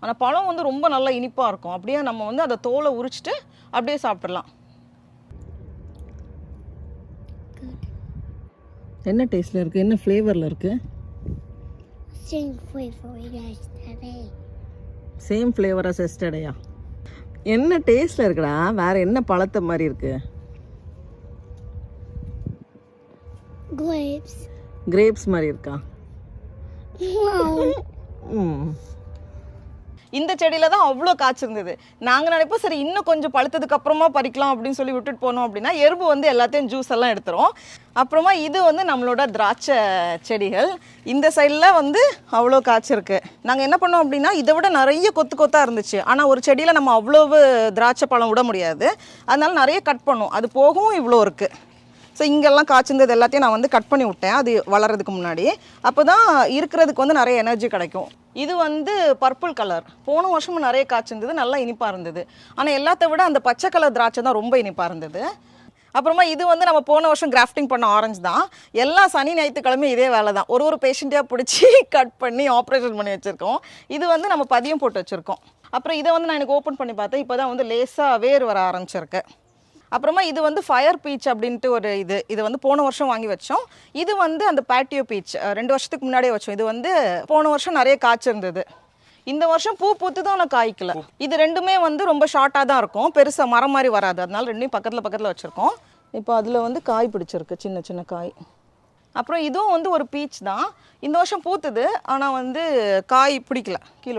ஆனால் பழம் வந்து ரொம்ப நல்லா இனிப்பாக இருக்கும். அப்படியே நம்ம வந்து அதை தோலை உரிச்சிட்டு அப்படியே சாப்பிட்றலாம். என்ன டேஸ்ட்டில் இருக்குது, என்ன ஃப்ளேவரில் இருக்குது? Same flavour as yesterday. என்ன டேஸ்ட்டில் இருக்குடா? வேறு என்ன பழத்தை மாதிரி இருக்குது? கிரேப்ஸ் மாதிரி இருக்கா? இந்த செடியில் தான் அவ்வளோ காய்ச்சிருந்தது. நாங்கள் நினைப்போம் சரி இன்னும் கொஞ்சம் பழுத்ததுக்கு அப்புறமா பறிக்கலாம் அப்படின்னு சொல்லி விட்டுட்டு போனோம் அப்படின்னா எறும்பு வந்து எல்லாத்தையும் ஜூஸ் எல்லாம் எடுத்துரும். அப்புறமா இது வந்து நம்மளோட திராட்சை செடிகள். இந்த சைடில் வந்து அவ்வளோ காய்ச்சிருக்கு. நாங்கள் என்ன பண்ணோம் அப்படின்னா இதை விட நிறைய கொத்து கொத்தாக இருந்துச்சு. ஆனால் ஒரு செடியில் நம்ம அவ்வளவு திராட்சை பழம் விட முடியாது. அதனால நிறைய கட் பண்ணோம். அது போகவும் இவ்வளோ இருக்குது. ஸோ இங்கெல்லாம் காய்ச்சிருந்தது எல்லாத்தையும் நான் வந்து கட் பண்ணி விட்டேன் அது வளர்கிறதுக்கு முன்னாடி. அப்போ தான் இருக்கிறதுக்கு வந்து நிறைய எனர்ஜி கிடைக்கும். இது வந்து பர்பிள் கலர். போன வருஷமும் நிறைய காய்ச்சிருந்தது, நல்லா இனிப்பாக இருந்தது. ஆனால் எல்லாத்த விட அந்த பச்சை கலர் திராட்சை தான் ரொம்ப இனிப்பாக இருந்தது. அப்புறமா இது வந்து நம்ம போன வருஷம் கிராஃப்டிங் பண்ண ஆரஞ்சு தான். எல்லா சனி ஞாயிற்றுக்கிழமையும் இதே வேலை தான். ஒரு பேஷண்ட்டாக பிடிச்சி கட் பண்ணி ஆப்ரேஷன் பண்ணி வச்சுருக்கோம். இது வந்து நம்ம பதியம் போட்டு வச்சுருக்கோம். அப்புறம் இதை வந்து நான் எனக்கு ஓப்பன் பண்ணி பார்த்தேன். இப்போ தான் வந்து லேசாக வேர் வர ஆரம்பிச்சிருக்கு. அப்புறமா இது வந்து ஃபயர் பீச் அப்படின்ட்டு ஒரு இது வந்து போன வருஷம் வாங்கி வச்சோம். இது வந்து அந்த பேட்டியோ பீச் 2 வருஷத்துக்கு முன்னாடியே வச்சோம். இது வந்து போன வருஷம் நிறைய காய்ச்சிருந்தது. இந்த வருஷம் பூ பூத்து தான் ஆனால் காய்க்கல. இது ரெண்டுமே வந்து ரொம்ப ஷார்ட்டாக தான் இருக்கும், பெருசாக மரம் மாதிரி வராது. அதனால ரெண்டையும் பக்கத்தில் வச்சுருக்கோம். இப்போ அதில் வந்து காய் பிடிச்சிருக்கு, சின்ன சின்ன காய். அப்புறம் இதுவும் வந்து ஒரு பீச் தான். இந்த வருஷம் பூத்துது, ஆனால் வந்து காய் பிடிக்கல, கீழே